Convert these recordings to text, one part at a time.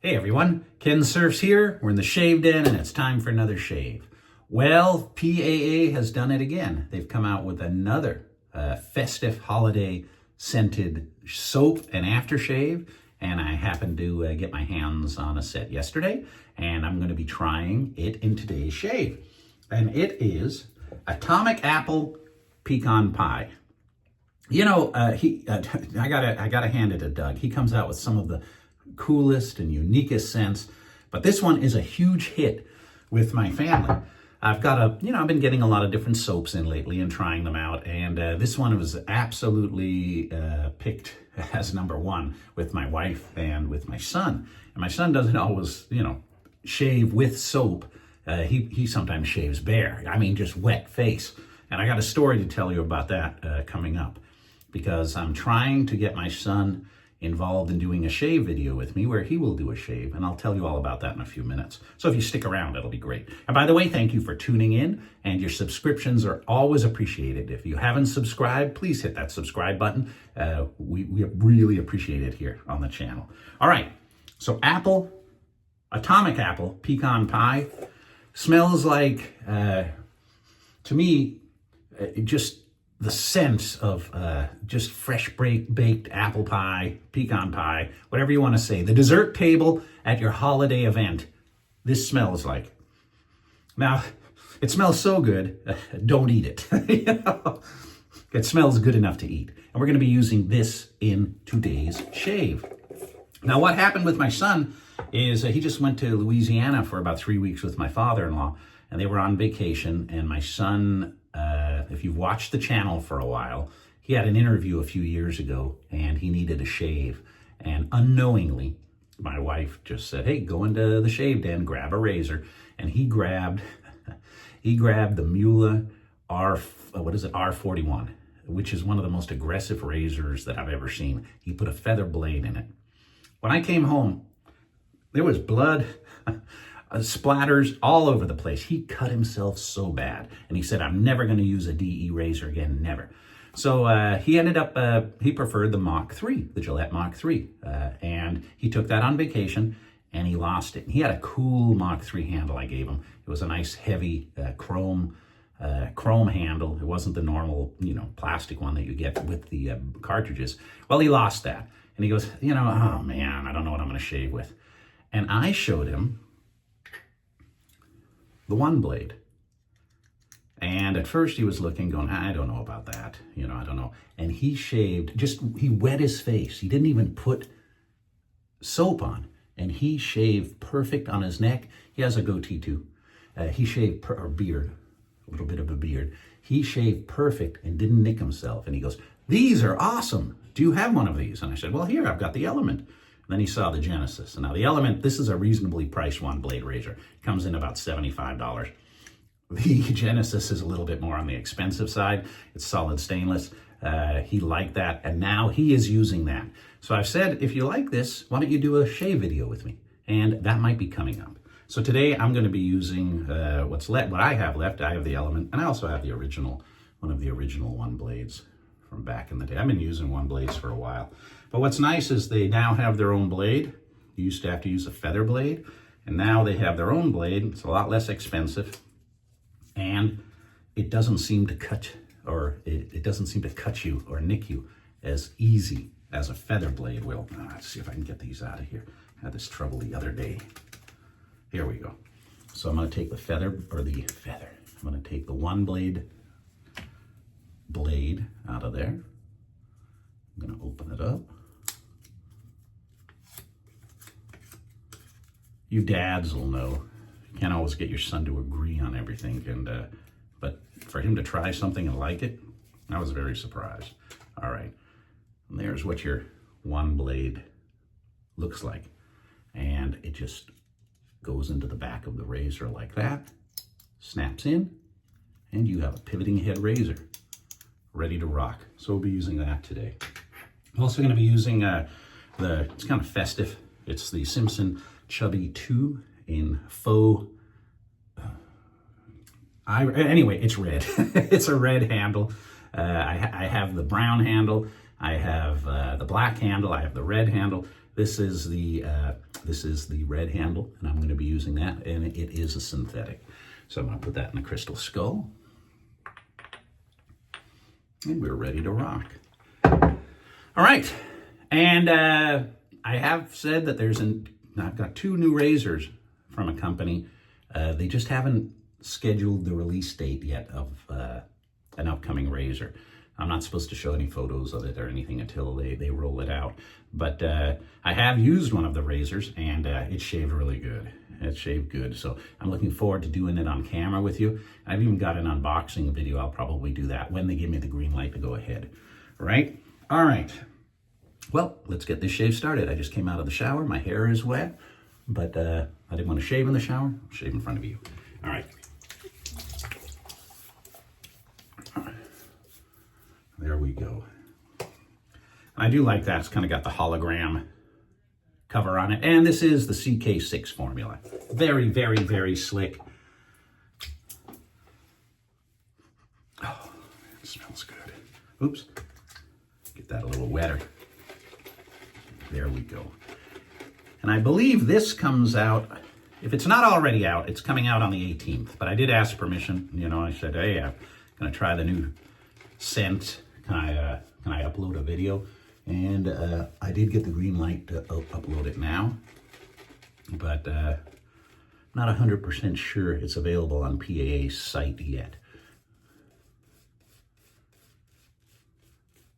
Hey everyone, Kensurfs here. We're in the shave den and it's time for another shave. Well, PAA has done it again. They've come out with another festive holiday scented soap and aftershave, and I happened to get my hands on a set yesterday, and I'm going to be trying it in today's shave. And it is Atomic Apple Pecan Pie. You know, I gotta hand it to Doug. He comes out with some of the coolest and uniquest scents, but this one is a huge hit with my family. I've been getting a lot of different soaps in lately and trying them out, and this one was absolutely picked as number one with my wife and with my son. And my son doesn't always, shave with soap. He sometimes shaves bare. I mean, just wet face. And I got a story to tell you about that coming up, because I'm trying to get my son involved in doing a shave video with me where he will do a shave, and I'll tell you all about that in a few minutes. So if you stick around, it'll be great. And by the way, thank you for tuning in, and your subscriptions are always appreciated. If you haven't subscribed, please hit that subscribe button. We really appreciate it here on the channel. All right, so Atomic Apple Pecan Pie smells like, to me, just the sense of just fresh baked apple pie, pecan pie, whatever you want to say. The dessert table at your holiday event, this smells like. Now, it smells so good, don't eat it. It smells good enough to eat. And we're going to be using this in today's shave. Now, what happened with my son is he just went to Louisiana for about 3 weeks with my father-in-law, and they were on vacation, and my son, if you've watched the channel for a while, he had an interview a few years ago and he needed a shave. And unknowingly, my wife just said, hey, go into the shave den, grab a razor. And he grabbed the Mula R41, which is one of the most aggressive razors that I've ever seen. He put a feather blade in it. When I came home, there was blood, splatters all over the place. He cut himself so bad. And he said, I'm never going to use a DE razor again, never. So he ended up, he preferred the Mach 3, the Gillette Mach 3. And he took that on vacation and he lost it. And he had a cool Mach 3 handle I gave him. It was a nice heavy chrome handle. It wasn't the normal, plastic one that you get with the cartridges. Well, he lost that. And he goes, oh man, I don't know what I'm going to shave with. And I showed him the Oneblade. And at first he was looking, going, I don't know about that. I don't know. And he shaved, he wet his face. He didn't even put soap on. And he shaved perfect on his neck. He has a goatee too. He shaved, or beard, a little bit of a beard. He shaved perfect and didn't nick himself. And he goes, these are awesome. Do you have one of these? And I said, well, here, I've got the Element. Then he saw the Genesis. And now the Element, this is a reasonably priced Oneblade Razor. It comes in about $75. The Genesis is a little bit more on the expensive side. It's solid stainless. He liked that, and now he is using that. So I've said, if you like this, why don't you do a shave video with me? And that might be coming up. So today I'm going to be using what I have left. I have the Element, and I also have the original, one of the original Oneblades from back in the day. I've been using Oneblades for a while. But what's nice is they now have their own blade. You used to have to use a feather blade, and now they have their own blade. It's a lot less expensive, and it doesn't seem to cut, or it doesn't seem to cut you or nick you as easy as a feather blade will. Let's see if I can get these out of here. I had this trouble the other day. Here we go. So I'm going to take I'm going to take the Oneblade blade out of there. I'm going to open it up. You dads will know. You can't always get your son to agree on everything, but for him to try something and like it, I was very surprised. All right, and there's what your Oneblade looks like. And it just goes into the back of the razor like that, snaps in, and you have a pivoting head razor ready to rock. So we'll be using that today. I'm also going to be using it's kind of festive. It's the Simpson Chubby 2 in faux. Anyway, it's red. It's a red handle. I have the brown handle. I have the black handle. I have the red handle. This is the red handle, and I'm going to be using that, and it is a synthetic. So I'm going to put that in the crystal skull, and we're ready to rock. All right, and I have said that I've got 2 new razors from a company. They just haven't scheduled the release date yet of an upcoming razor. I'm not supposed to show any photos of it or anything until they roll it out. But I have used one of the razors, and it shaved really good. It shaved good. So I'm looking forward to doing it on camera with you. I've even got an unboxing video. I'll probably do that when they give me the green light to go ahead. Right? All right. Well, let's get this shave started. I just came out of the shower. My hair is wet, but I didn't want to shave in the shower. I'll shave in front of you. All right. There we go. I do like that. It's kind of got the hologram cover on it. And this is the CK6 formula. Very, very, very slick. Oh, it smells good. Oops. Get that a little wetter. There we go. And I believe this comes out, if it's not already out, it's coming out on the 18th. But I did ask permission. You know, I said, hey, I'm going to try the new scent. Can I upload a video? And I did get the green light to upload it now, but not 100% sure it's available on PAA's site yet.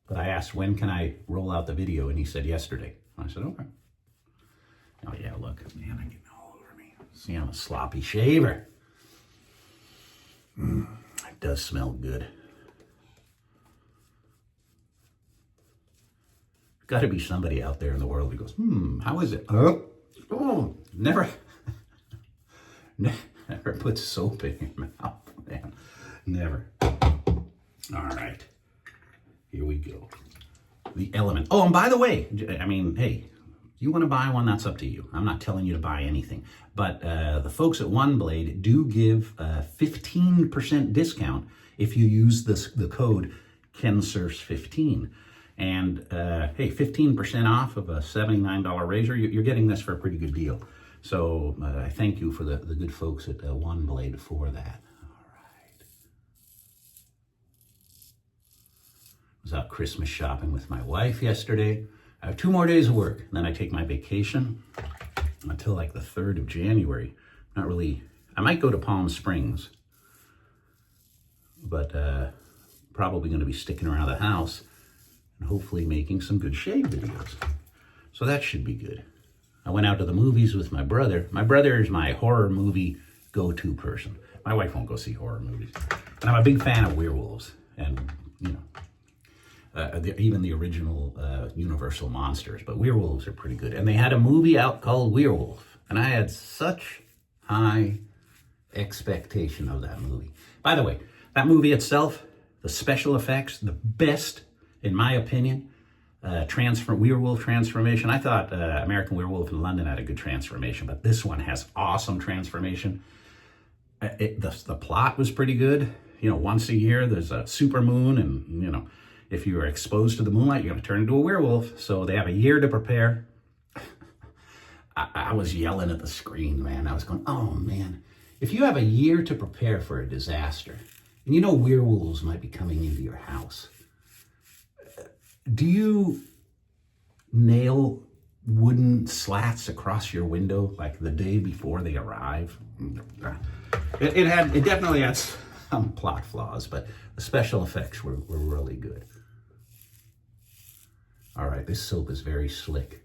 But I asked, when can I roll out the video? And he said yesterday. I said, okay. Oh yeah, look, man, I'm getting all over me. See, I'm a sloppy shaver. It does smell good. Got to be somebody out there in the world who goes, how is it? Oh, never put soap in your mouth, man. Never. All right, here we go. The Element. Oh, and by the way, I mean, hey, you want to buy one, that's up to you. I'm not telling you to buy anything. But the folks at Oneblade do give a 15% discount if you use the code Kensurfs15. And hey, 15% off of a $79 razor, you're getting this for a pretty good deal. So I thank you for the good folks at Oneblade for that. All right. Was out Christmas shopping with my wife yesterday. I have 2 more days of work, and then I take my vacation until like the 3rd of January. Not really, I might go to Palm Springs, but probably going to be sticking around the house and hopefully making some good shave videos. So that should be good. I went out to the movies with my brother. My brother is my horror movie go-to person. My wife won't go see horror movies. And I'm a big fan of werewolves. And, you know, even the original Universal monsters. But werewolves are pretty good. And they had a movie out called Werewolf. And I had such high expectation of that movie. By the way, that movie itself, the special effects, the best, in my opinion, werewolf transformation. I thought American Werewolf in London had a good transformation, but this one has awesome transformation. The plot was pretty good. You know, once a year there's a supermoon, and you know, if you are exposed to the moonlight, you're going to turn into a werewolf. So they have a year to prepare. I was yelling at the screen, man. I was going, oh man, if you have a year to prepare for a disaster, and you know werewolves might be coming into your house, do you nail wooden slats across your window like the day before they arrive? It definitely had some plot flaws, but the special effects were really good. All right, this soap is very slick.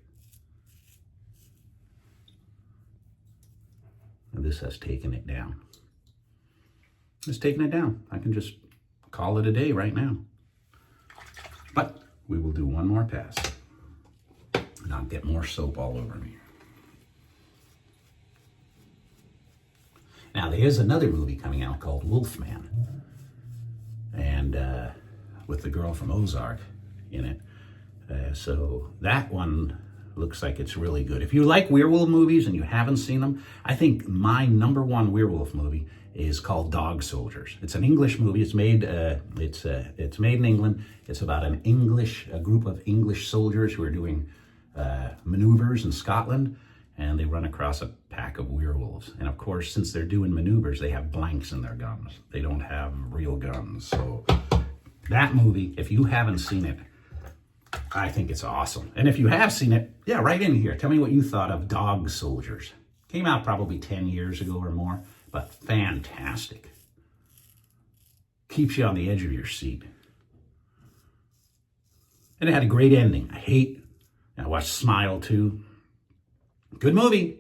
And this has taken it down. It's taken it down. I can just call it a day right now. But we will do one more pass, and I'll get more soap all over me. Now, there is another movie coming out called Wolfman, and with the girl from Ozark in it. So that one looks like it's really good. If you like werewolf movies and you haven't seen them, I think my #1 werewolf movie is called Dog Soldiers. It's an English movie. It's made it's made in England. It's about a group of English soldiers who are doing maneuvers in Scotland, and they run across a pack of werewolves. And of course, since they're doing maneuvers, they have blanks in their guns. They don't have real guns. So that movie, if you haven't seen it, I think it's awesome. And if you have seen it, yeah, write in here. Tell me what you thought of Dog Soldiers. Came out probably 10 years ago or more, but fantastic. Keeps you on the edge of your seat. And it had a great ending. I watched Smile too. Good movie.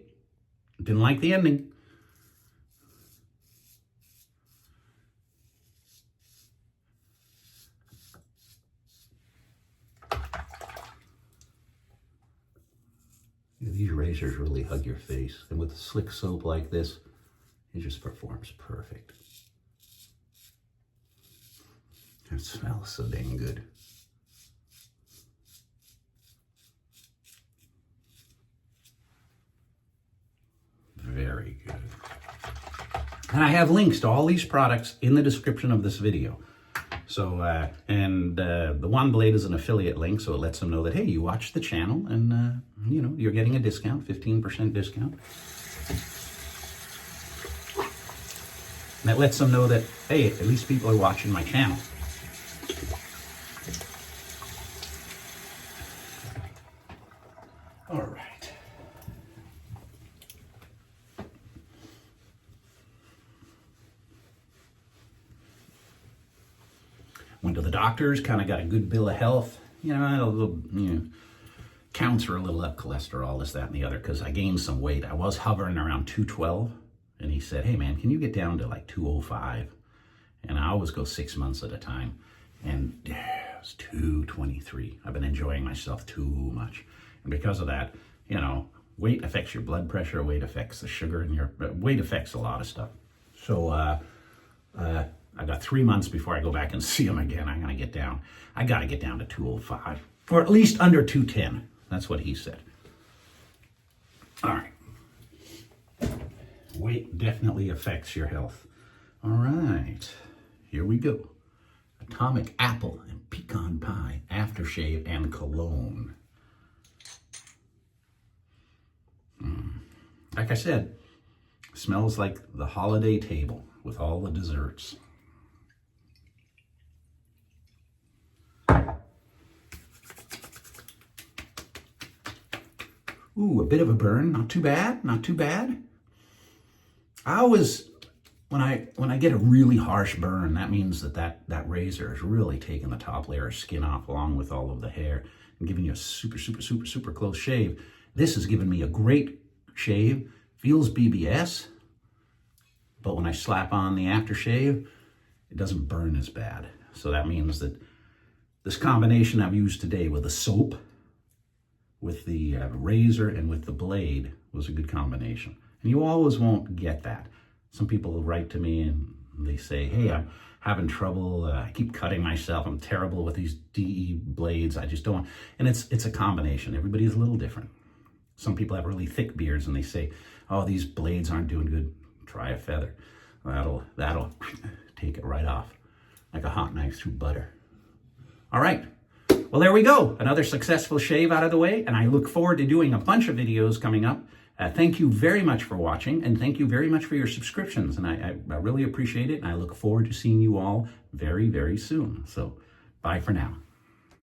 Didn't like the ending. These razors really hug your face. And with a slick soap like this, it just performs perfect. It smells so dang good. Very good. And I have links to all these products in the description of this video. So, the Oneblade is an affiliate link, so it lets them know that, hey, you watched the channel and, you know, you're getting a discount, 15% discount. And that lets them know that, hey, at least people are watching my channel. All right. Went to the doctors, kind of got a good bill of health. You know, counts are a little up, cholesterol, this, that, and the other, because I gained some weight. I was hovering around 212, and he said, hey, man, can you get down to like 205? And I always go 6 months at a time, and it was 223. I've been enjoying myself too much. And because of that, you know, weight affects your blood pressure, weight affects the sugar in your, weight affects a lot of stuff. So, I got 3 months before I go back and see him again. I'm going to get down. I got to get down to 205, or at least under 210. That's what he said. All right. Weight definitely affects your health. All right. Here we go. Atomic Apple and Pecan Pie, Aftershave, and Cologne. Like I said, smells like the holiday table with all the desserts. Ooh, a bit of a burn. Not too bad. Not too bad. I always, when I get a really harsh burn, that means that razor is really taking the top layer of skin off along with all of the hair and giving you a super, super, super, super close shave. This has given me a great shave. Feels BBS, but when I slap on the aftershave, it doesn't burn as bad. So that means that this combination I've used today with the soap, with the razor, and with the blade was a good combination. And you always won't get that. Some people will write to me and they say, hey, I'm having trouble. I keep cutting myself. I'm terrible with these DE blades. I just don't. And it's a combination. Everybody's a little different. Some people have really thick beards and they say, oh, these blades aren't doing good. Try a feather. That'll take it right off like a hot knife through butter. All right. Well, there we go. Another successful shave out of the way, and I look forward to doing a bunch of videos coming up. Thank you very much for watching, and thank you very much for your subscriptions, and I really appreciate it, and I look forward to seeing you all very, very soon. So, bye for now.